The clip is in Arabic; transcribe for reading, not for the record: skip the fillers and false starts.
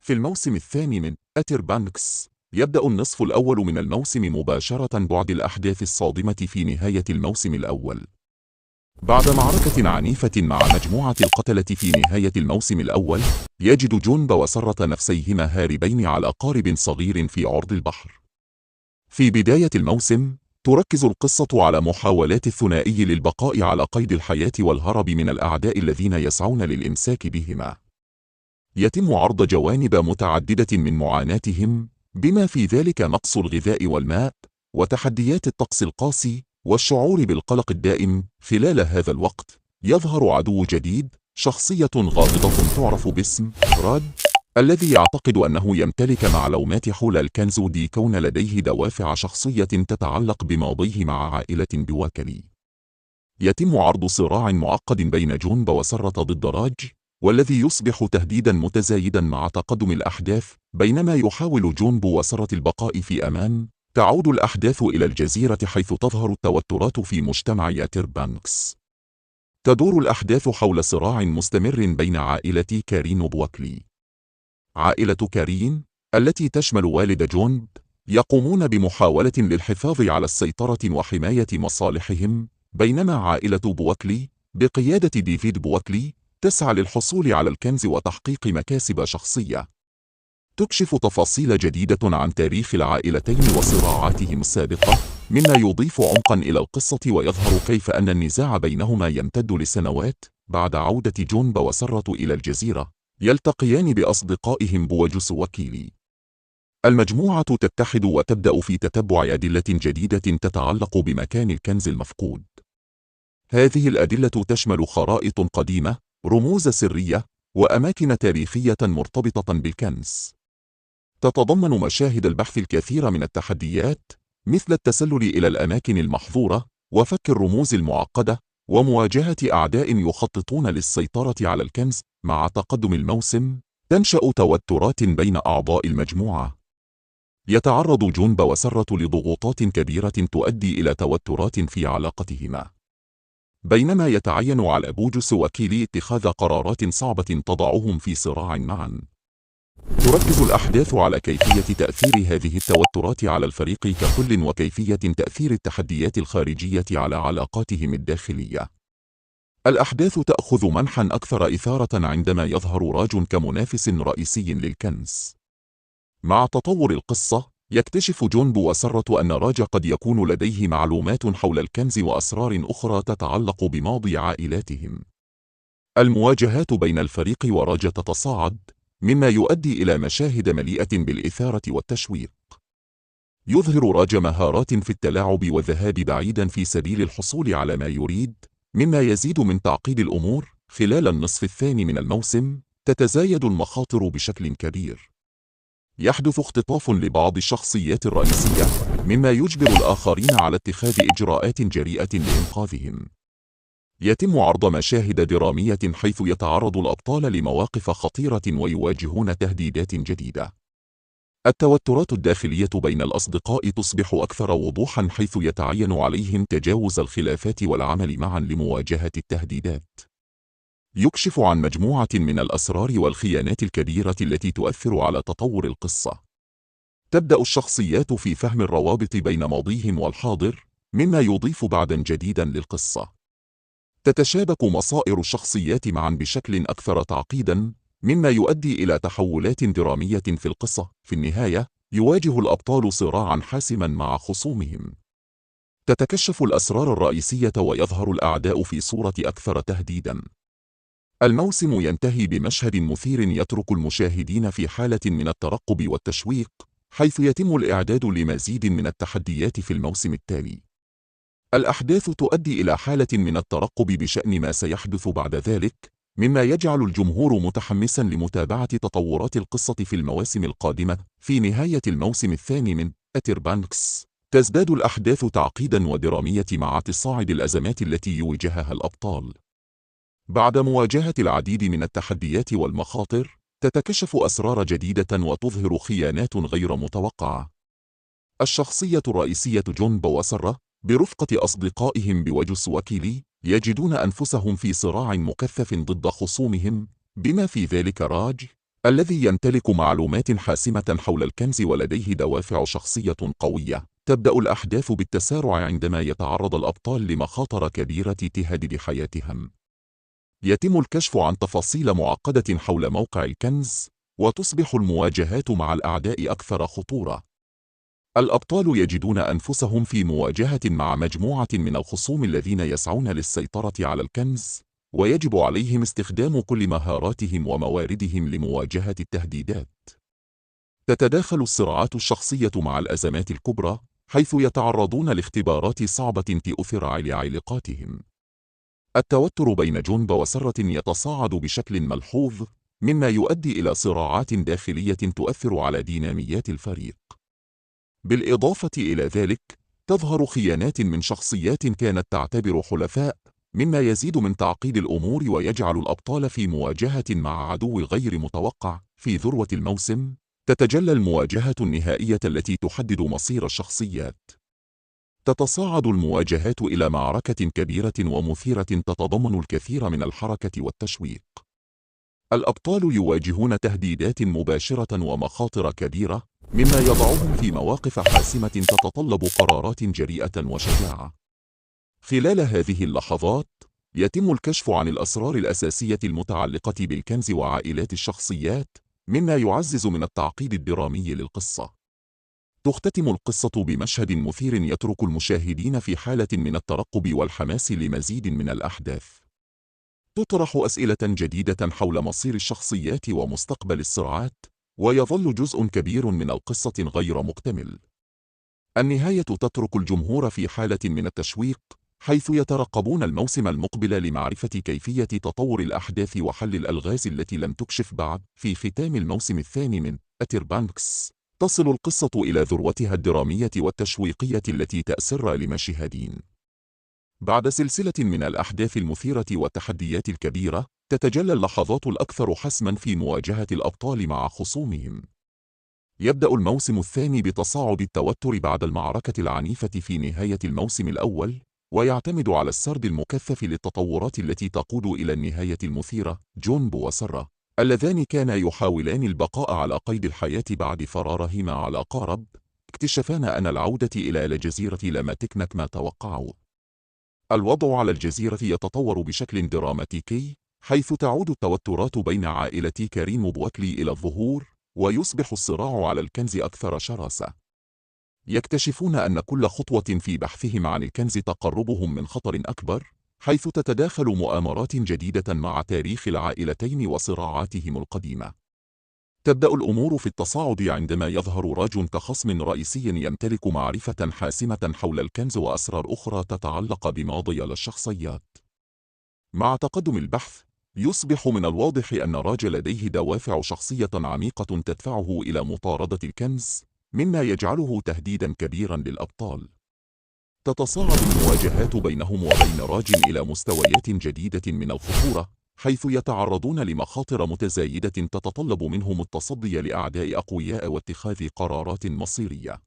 في الموسم الثاني من أتر بانكس، يبدأ النصف الأول من الموسم مباشرة بعد الأحداث الصادمة في نهاية الموسم الأول. بعد معركة عنيفة مع مجموعة القتلة في نهاية الموسم الأول، يجد جون بوسرة نفسيهما هاربين على قارب صغير في عرض البحر. في بداية الموسم، تركز القصة على محاولات الثنائي للبقاء على قيد الحياة والهرب من الأعداء الذين يسعون للإمساك بهما. يتم عرض جوانب متعددة من معاناتهم، بما في ذلك نقص الغذاء والماء، وتحديات الطقس القاسي، والشعور بالقلق الدائم. خلال هذا الوقت، يظهر عدو جديد، شخصية غامضة تعرف باسم راد، الذي يعتقد أنه يمتلك معلومات حول الكنز كون لديه دوافع شخصية تتعلق بماضيه مع عائلة بواكلي. يتم عرض صراع معقد بين جون بوسرة ضد راج، والذي يصبح تهديدا متزايدا مع تقدم الأحداث. بينما يحاول جون بوسرة البقاء في أمان، تعود الأحداث إلى الجزيرة حيث تظهر التوترات في مجتمع أتر بانكس. تدور الأحداث حول صراع مستمر بين عائلة كارين وبواكلي. عائلة كارين، التي تشمل والد جون، يقومون بمحاولة للحفاظ على السيطرة وحماية مصالحهم، بينما عائلة بواكلي بقيادة ديفيد بواكلي تسعى للحصول على الكنز وتحقيق مكاسب شخصية. تكشف تفاصيل جديدة عن تاريخ العائلتين وصراعاتهم السابقة، مما يضيف عمقا إلى القصة، ويظهر كيف أن النزاع بينهما يمتد لسنوات. بعد عودة جون بوسرة إلى الجزيرة، يلتقيان بأصدقائهم بوجس وكيلي. المجموعة تتحد وتبدأ في تتبع أدلة جديدة تتعلق بمكان الكنز المفقود. هذه الأدلة تشمل خرائط قديمة، رموز سرية، وأماكن تاريخية مرتبطة بالكنز. تتضمن مشاهد البحث الكثير من التحديات، مثل التسلل إلى الأماكن المحظورة، وفك الرموز المعقدة، ومواجهة أعداء يخططون للسيطرة على الكنز. مع تقدم الموسم، تنشأ توترات بين أعضاء المجموعة. يتعرض جون بوسرة لضغوطات كبيرة تؤدي إلى توترات في علاقتهما، بينما يتعين على بوجس وكيلي اتخاذ قرارات صعبة تضعهم في صراع معا. تركز الأحداث على كيفية تأثير هذه التوترات على الفريق ككل، وكيفية تأثير التحديات الخارجية على علاقاتهم الداخلية. الأحداث تأخذ منحا أكثر إثارة عندما يظهر راج كمنافس رئيسي للكنز. مع تطور القصة، يكتشف جون بوسرة أن راج قد يكون لديه معلومات حول الكنز وأسرار أخرى تتعلق بماضي عائلاتهم. المواجهات بين الفريق وراج تتصاعد، مما يؤدي إلى مشاهد مليئة بالإثارة والتشويق. يظهر راج مهارات في التلاعب والذهاب بعيدا في سبيل الحصول على ما يريد، مما يزيد من تعقيد الأمور. خلال النصف الثاني من الموسم، تتزايد المخاطر بشكل كبير. يحدث اختطاف لبعض الشخصيات الرئيسية، مما يجبر الآخرين على اتخاذ إجراءات جريئة لإنقاذهم. يتم عرض مشاهد درامية حيث يتعرض الأبطال لمواقف خطيرة ويواجهون تهديدات جديدة. التوترات الداخلية بين الأصدقاء تصبح أكثر وضوحا، حيث يتعين عليهم تجاوز الخلافات والعمل معا لمواجهة التهديدات. يكشف عن مجموعة من الأسرار والخيانات الكبيرة التي تؤثر على تطور القصة. تبدأ الشخصيات في فهم الروابط بين ماضيهم والحاضر، مما يضيف بعدا جديدا للقصة. تتشابك مصائر الشخصيات معا بشكل أكثر تعقيدا، مما يؤدي إلى تحولات درامية في القصة. في النهاية، يواجه الأبطال صراعا حاسما مع خصومهم. تتكشف الأسرار الرئيسية ويظهر الأعداء في صورة أكثر تهديدا. الموسم ينتهي بمشهد مثير يترك المشاهدين في حالة من الترقب والتشويق، حيث يتم الإعداد لمزيد من التحديات في الموسم التالي. الأحداث تؤدي إلى حالة من الترقب بشأن ما سيحدث بعد ذلك، مما يجعل الجمهور متحمسا لمتابعة تطورات القصة في المواسم القادمة. في نهاية الموسم الثاني من أتر بانكس، تزداد الأحداث تعقيدا ودرامية مع تصاعد الأزمات التي يواجهها الأبطال. بعد مواجهة العديد من التحديات والمخاطر، تتكشف أسرار جديدة وتظهر خيانات غير متوقعة. الشخصية الرئيسية جون بوسرة، برفقة أصدقائهم بوجس وكيلي، يجدون أنفسهم في صراع مكثف ضد خصومهم، بما في ذلك راج، الذي يمتلك معلومات حاسمة حول الكنز ولديه دوافع شخصية قوية. تبدأ الأحداث بالتسارع عندما يتعرض الأبطال لمخاطر كبيرة تهدد حياتهم. يتم الكشف عن تفاصيل معقدة حول موقع الكنز، وتصبح المواجهات مع الأعداء أكثر خطورة. الأبطال يجدون أنفسهم في مواجهة مع مجموعة من الخصوم الذين يسعون للسيطرة على الكنز، ويجب عليهم استخدام كل مهاراتهم ومواردهم لمواجهة التهديدات. تتداخل الصراعات الشخصية مع الأزمات الكبرى، حيث يتعرضون لاختبارات صعبة تؤثر على علاقاتهم. التوتر بين جون وسارة يتصاعد بشكل ملحوظ، مما يؤدي إلى صراعات داخلية تؤثر على ديناميات الفريق. بالإضافة إلى ذلك، تظهر خيانات من شخصيات كانت تعتبر حلفاء، مما يزيد من تعقيد الأمور ويجعل الأبطال في مواجهة مع عدو غير متوقع. في ذروة الموسم، تتجلى المواجهة النهائية التي تحدد مصير الشخصيات. تتصاعد المواجهات إلى معركة كبيرة ومثيرة تتضمن الكثير من الحركة والتشويق. الأبطال يواجهون تهديدات مباشرة ومخاطر كبيرة، مما يضعهم في مواقف حاسمة تتطلب قرارات جريئة وشجاعة. خلال هذه اللحظات، يتم الكشف عن الأسرار الأساسية المتعلقة بالكنز وعائلات الشخصيات، مما يعزز من التعقيد الدرامي للقصة. تختتم القصة بمشهد مثير يترك المشاهدين في حالة من الترقب والحماس لمزيد من الأحداث. تطرح أسئلة جديدة حول مصير الشخصيات ومستقبل الصراعات، ويظل جزء كبير من القصة غير مكتمل. النهاية تترك الجمهور في حالة من التشويق، حيث يترقبون الموسم المقبل لمعرفة كيفية تطور الأحداث وحل الألغاز التي لم تكشف بعد. في ختام الموسم الثاني من أتر بانكس، تصل القصة إلى ذروتها الدرامية والتشويقية التي تأسر لمشاهدين. بعد سلسلة من الأحداث المثيرة والتحديات الكبيرة، تتجلى اللحظات الأكثر حسماً في مواجهة الأبطال مع خصومهم. يبدأ الموسم الثاني بتصاعد التوتر بعد المعركة العنيفة في نهاية الموسم الأول، ويعتمد على السرد المكثف للتطورات التي تقود إلى النهاية المثيرة. جون وسارة، اللذان كانا يحاولان البقاء على قيد الحياة بعد فرارهما على قارب، اكتشفان أن العودة إلى الجزيرة لم تكن كما توقعوا. الوضع على الجزيرة يتطور بشكل دراماتيكي، حيث تعود التوترات بين عائلة كريم بوكلي إلى الظهور، ويصبح الصراع على الكنز أكثر شراسة. يكتشفون أن كل خطوة في بحثهم عن الكنز تقربهم من خطر أكبر، حيث تتداخل مؤامرات جديدة مع تاريخ العائلتين وصراعاتهم القديمة. تبدأ الأمور في التصاعد عندما يظهر راج كخصم رئيسي يمتلك معرفة حاسمة حول الكنز وأسرار أخرى تتعلق بماضي الشخصيات. مع تقدم البحث، يصبح من الواضح أن راج لديه دوافع شخصية عميقة تدفعه إلى مطاردة الكنز، مما يجعله تهديداً كبيراً للأبطال. تتصاعد المواجهات بينهم وبين راج إلى مستويات جديدة من الخطورة، حيث يتعرضون لمخاطر متزايدة تتطلب منهم التصدي لأعداء أقوياء واتخاذ قرارات مصيرية.